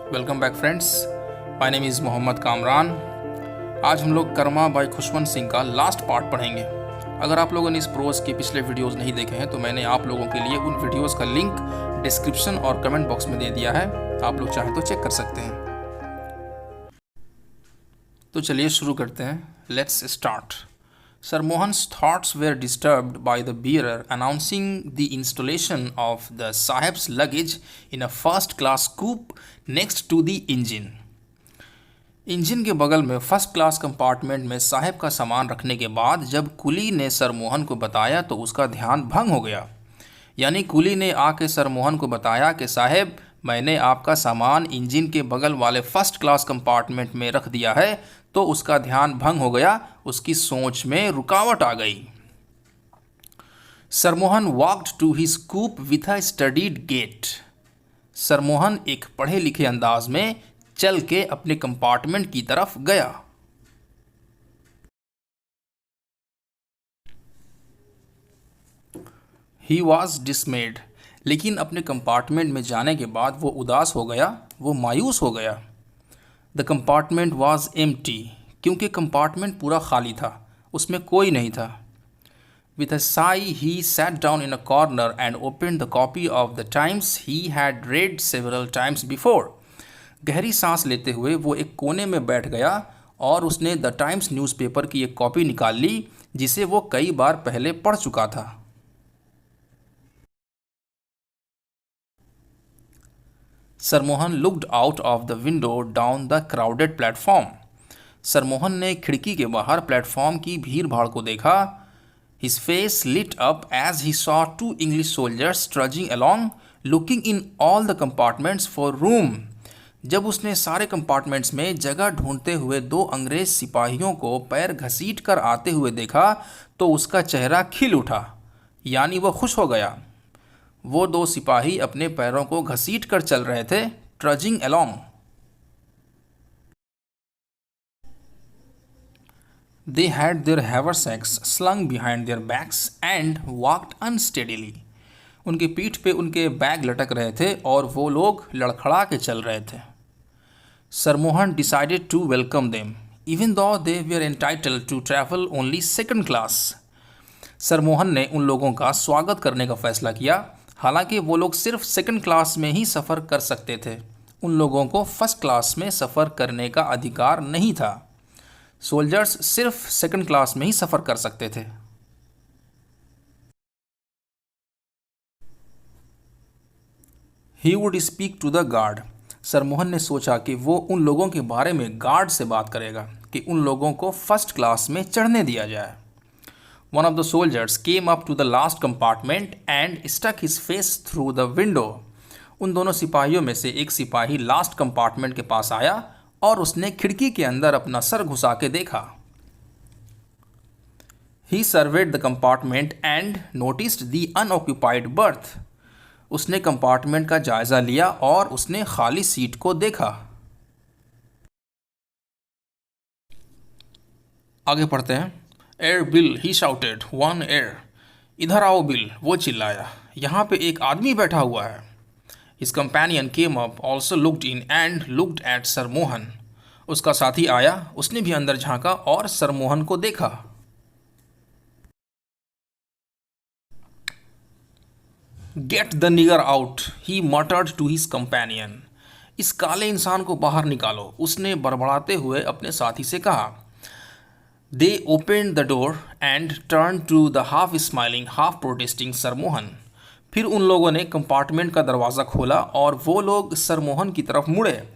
Welcome back friends, my name is Mohammad Kamran. आज हम लोग कर्मा बाय खुशवंत सिंह का लास्ट पार्ट पढ़ेंगे। अगर आप लोगों ने इस प्रोज के पिछले वीडियोस नहीं देखे हैं तो मैंने आप लोगों के लिए उन वीडियोस का लिंक डिस्क्रिप्शन और कमेंट बॉक्स में दे दिया है, आप लोग चाहें तो चेक कर सकते हैं। तो चलिए शुरू करते हैं। Let's start. Sir Mohan's thoughts were disturbed by the bearer announcing the installation of the Sahib's luggage in a first-class coupe next to the engine. Engine के बगल में फर्स्ट क्लास कंपार्टमेंट में साहिब का सामान रखने के बाद जब कुली ने सर मोहन को बताया तो उसका ध्यान भंग हो गया। यानी कुली ने आके सर मोहन को बताया कि साहिब, मैंने आपका सामान इंजन के बगल वाले फर्स्ट क्लास कंपार्टमेंट में रख दिया है, तो उसका ध्यान भंग हो गया, उसकी सोच में रुकावट आ गई। सरमोहन walked to his coop with a studied gate. सरमोहन एक पढ़े लिखे अंदाज में चल के अपने कंपार्टमेंट की तरफ गया। ही वॉज डिसमेड, लेकिन अपने कंपार्टमेंट में जाने के बाद वो उदास हो गया, वो मायूस हो गया। द कंपार्टमेंट वॉज एम्प्टी, क्योंकि कंपार्टमेंट पूरा खाली था, उसमें कोई नहीं था। With a Sai he sat down in a corner and open the copy of the times he had read several times before. गहरी सांस लेते हुए वो एक कोने में बैठ गया और उसने द टाइम्स न्यूज़पेपर की एक कॉपी निकाल ली जिसे वो कई बार पहले पढ़ चुका था। सरमोहन looked out of the window down the crowded platform. सरमोहन ने खिड़की के बाहर प्लेटफॉर्म की भीड़ भाड़ को देखा। His face lit up as he saw two English soldiers trudging along looking in all the compartments for room. जब उसने सारे कंपार्टमेंट्स में जगह ढूंढते हुए दो अंग्रेज सिपाहियों को पैर घसीट कर आते हुए देखा तो उसका चेहरा खिल उठा, यानी वह खुश हो गया। वो दो सिपाही अपने पैरों को घसीट कर चल रहे थे, trudging along. They had their haversacks slung behind their backs and walked unsteadily. उनकी पीठ पे उनके बैग लटक रहे थे और वो लोग लड़खड़ा के चल रहे थे। सरमोहन decided to welcome them even though they where entitled to travel only second class. सरमोहन ने उन लोगों का स्वागत करने का फैसला किया, हालांकि वो लोग सिर्फ सेकंड क्लास में ही सफ़र कर सकते थे। उन लोगों को फर्स्ट क्लास में सफ़र करने का अधिकार नहीं था। सोल्जर्स सिर्फ सेकंड क्लास में ही सफ़र कर सकते थे। He would speak to the guard. सरमोहन ने सोचा कि वो उन लोगों के बारे में गार्ड से बात करेगा कि उन लोगों को फर्स्ट क्लास में चढ़ने दिया जाए। One of the soldiers came up to the last compartment and stuck his face through the window. उन दोनों सिपाहियों में से एक सिपाही लास्ट कंपार्टमेंट के पास आया और उसने खिड़की के अंदर अपना सर घुसा के देखा। He surveyed the compartment and noticed the unoccupied berth. उसने कंपार्टमेंट का जायजा लिया और उसने खाली सीट को देखा। आगे पढ़ते हैं। एयर बिल, ही शाउटेड, वन एयर। इधर आओ बिल, वो चिल्लाया, यहाँ पे एक आदमी बैठा हुआ है। His companion came up, also looked in and looked at सरमोहन। उसका साथी आया, उसने भी अंदर झांका और सरमोहन को देखा। Get the nigger out, he मटर्ड to his companion. इस काले इंसान को बाहर निकालो, उसने बड़बड़ाते हुए अपने साथी से कहा। They opened the door and turned to the half smiling, half protesting सरमोहन। फिर उन लोगों ने कंपार्टमेंट का दरवाज़ा खोला और वो लोग सरमोहन की तरफ मुड़े,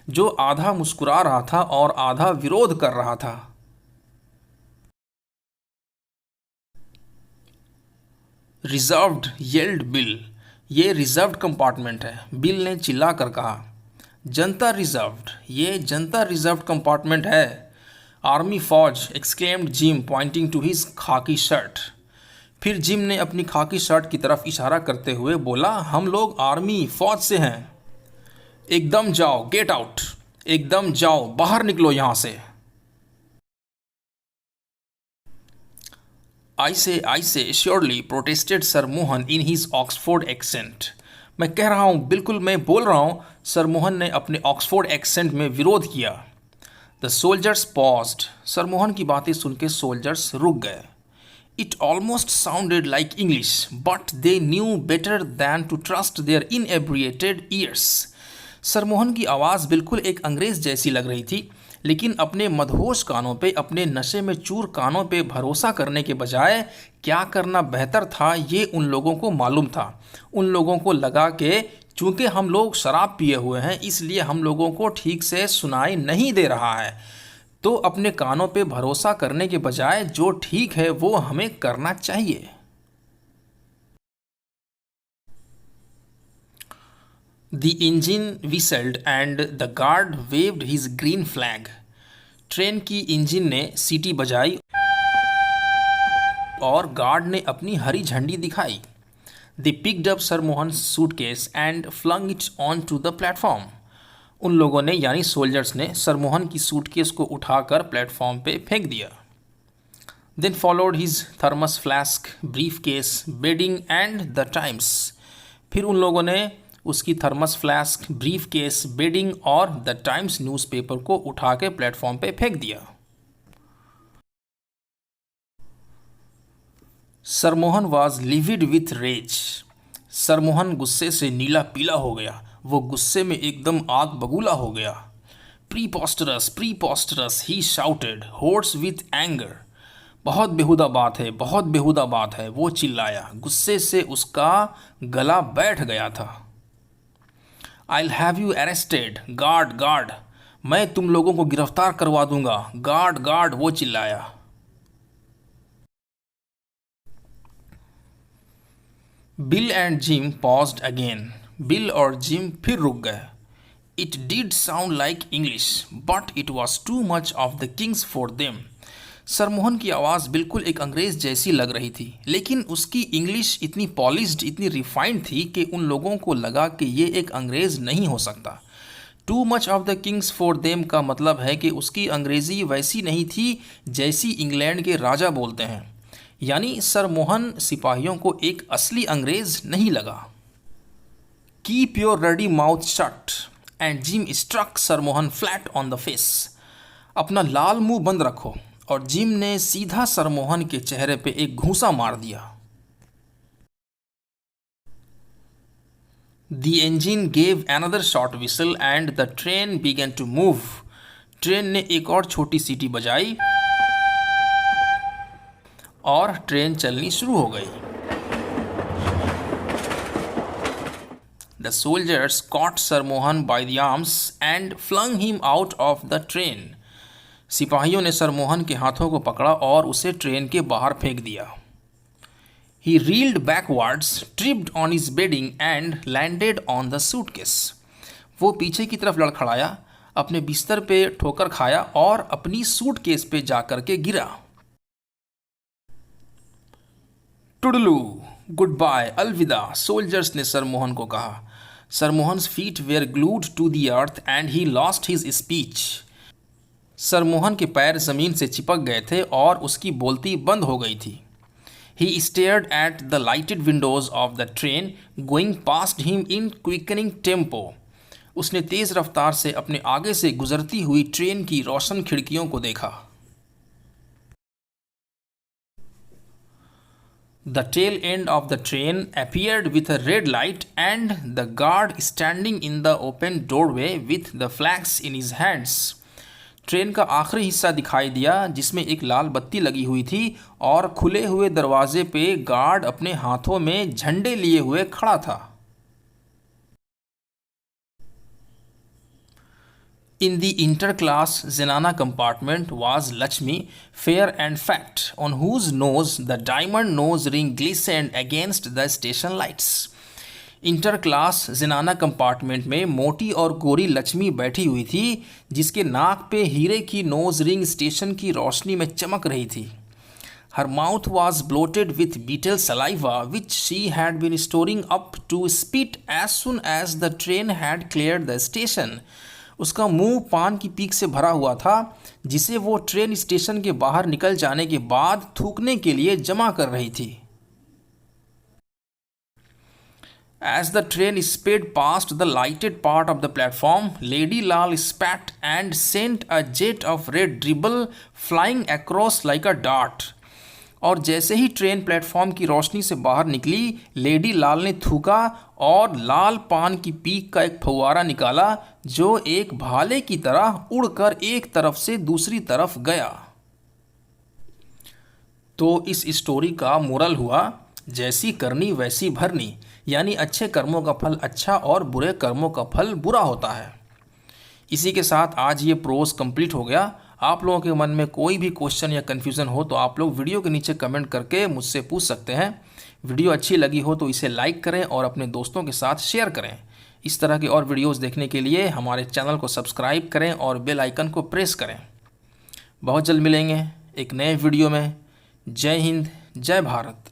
जो आधा मुस्कुरा रहा था और आधा विरोध कर रहा था। Reserved, yelled Bill. ये रिजर्व्ड कंपार्टमेंट है, बिल ने चिल्ला कर कहा। जनता रिजर्व्ड, ये जनता रिजर्व्ड कंपार्टमेंट है। Army fauj, exclaimed Jim pointing to his khaki shirt. फिर जिम ने अपनी खाकी शर्ट की तरफ इशारा करते हुए बोला, हम लोग आर्मी फौज से हैं। एकदम जाओ, गेट आउट, एकदम जाओ, बाहर निकलो यहाँ से। I say, surely, protested Sir Mohan in his Oxford accent. मैं कह रहा हूँ, बिल्कुल मैं बोल रहा हूँ, सरमोहन ने अपने ऑक्सफोर्ड एक्सेंट में विरोध किया। The soldiers paused. सरमोहन की बातें सुन के सोल्जर्स रुक गए। It almost sounded like English, but they knew better than to trust there इनएब्रिएटेड years. सरमोहन की आवाज़ बिल्कुल एक अंग्रेज़ जैसी लग रही थी, लेकिन अपने मदहोश कानों पे, अपने नशे में चूर कानों पे भरोसा करने के बजाय क्या करना बेहतर था ये उन लोगों को मालूम था। उन लोगों को लगा कि चूंकि हम लोग शराब पिए हुए हैं इसलिए हम लोगों को ठीक से सुनाई नहीं दे रहा है, तो अपने कानों पे भरोसा करने के बजाय जो ठीक है वो हमें करना चाहिए। The engine whistled and the guard waved his green flag. Train की इंजन ने सीटी बजाई और गार्ड ने अपनी हरी झंडी दिखाई। They picked up Sir Mohan's suitcase and flung it onto the platform. उन लोगों ने यानी सोल्जर्स ने सरमोहन की सूटकेस को उठाकर प्लेटफॉर्म पे फेंक दिया। Then followed his thermos flask, briefcase, bedding and the Times. फिर उन लोगों ने उसकी थर्मस फ्लास्क, ब्रीफकेस, बेडिंग और द टाइम्स न्यूज़पेपर को उठा के प्लेटफॉर्म पे फेंक दिया। सरमोहन वॉज लिविड विथ रेज। सरमोहन गुस्से से नीला पीला हो गया, वो गुस्से में एकदम आग बगूला हो गया। प्रीपोस्टरस, प्रीपोस्टरस, ही शाउटेड, होर्स विथ एंगर। बहुत बेहुदा बात है, बहुत बेहुदा बात है, वो चिल्लाया, गुस्से से उसका गला बैठ गया था। I'll have you arrested, guard guard, मैं तुम लोगों को गिरफ्तार करवा दूंगा, गार्ड गार्ड, वो चिल्लाया। Bill and gym paused again. Bill और जिम फिर रुक गए। It did sound like English, but it was too much of the Kings for them. सरमोहन की आवाज़ बिल्कुल एक अंग्रेज़ जैसी लग रही थी, लेकिन उसकी इंग्लिश इतनी पॉलिश्ड, इतनी रिफाइंड थी कि उन लोगों को लगा कि ये एक अंग्रेज़ नहीं हो सकता। Too much of the Kings for them का मतलब है कि उसकी अंग्रेज़ी वैसी नहीं थी जैसी इंग्लैंड के राजा बोलते हैं, यानी सरमोहन सिपाहियों को एक असली अंग्रेज़ नहीं लगा। Keep your ready mouth shut and gym struck सरमोहन flat on the face. अपना लाल मुंह बंद रखो, और जिम ने सीधा सरमोहन के चेहरे पे एक घूंसा मार दिया। The engine gave another short whistle and the train began to move. Train ने एक और छोटी सीटी बजाई और ट्रेन चलनी शुरू हो गई। The soldiers cot सरमोहन by the arms and flung him out of the train. सिपाहियों ने सरमोहन के हाथों को पकड़ा और उसे ट्रेन के बाहर फेंक दिया। He reeled backwards, tripped on his bedding and landed on the suitcase. वो पीछे की तरफ लड़खड़ाया, अपने बिस्तर पे ठोकर खाया और अपनी सूटकेस पे जाकर के गिरा। टुडलू, गुड बाय, अलविदा, सोल्जर्स ने सरमोहन को कहा। सरमोहन्स feet where glued to the earth and he lost his speech. सरमोहन के पैर ज़मीन से चिपक गए थे और उसकी बोलती बंद हो गई थी। He stared at the lighted windows of the train going past him in quickening tempo. उसने तेज़ रफ्तार से अपने आगे से गुजरती हुई ट्रेन की रोशन खिड़कियों को देखा। The tail end of the train appeared with a red light and the guard standing in the open doorway with the flags in his hands. Train का आखिरी हिस्सा दिखाई दिया जिसमें एक लाल बत्ती लगी हुई थी और खुले हुए दरवाजे पे गार्ड अपने हाथों में झंडे लिए हुए खड़ा था। In the interclass zenana compartment was Lakshmi, fair and fat, on whose nose the diamond nose ring glistened against the station lights. Inter class ज़नाना कंपार्टमेंट में मोटी और गोरी लक्ष्मी बैठी हुई थी, जिसके नाक पे हीरे की नोज रिंग स्टेशन की रोशनी में चमक रही थी। Her mouth was bloated with betel saliva which she had been storing up to spit as soon as the train had cleared the station. उसका मुंह पान की पीक से भरा हुआ था, जिसे वो ट्रेन स्टेशन के बाहर निकल जाने के बाद थूकने के लिए जमा कर रही थी। As the train sped past the lighted part of the platform, Lady Lal spat and sent a jet of red dribble flying across like a dart. और जैसे ही ट्रेन प्लेटफॉर्म की रोशनी से बाहर निकली, लेडी लाल ने थूका और लाल पान की पीक का एक फव्वारा निकाला जो एक भाले की तरह उड़कर एक तरफ से दूसरी तरफ गया। तो इस स्टोरी का मोरल हुआ, जैसी करनी वैसी भरनी, यानी अच्छे कर्मों का फल अच्छा और बुरे कर्मों का फल बुरा होता है। इसी के साथ आज ये प्रोज कंप्लीट हो गया। आप लोगों के मन में कोई भी क्वेश्चन या कन्फ्यूज़न हो तो आप लोग वीडियो के नीचे कमेंट करके मुझसे पूछ सकते हैं। वीडियो अच्छी लगी हो तो इसे लाइक करें और अपने दोस्तों के साथ शेयर करें। इस तरह के और वीडियोस देखने के लिए हमारे चैनल को सब्सक्राइब करें और बेल आइकन को प्रेस करें। बहुत जल्द मिलेंगे एक नए वीडियो में। जय हिंद, जय भारत।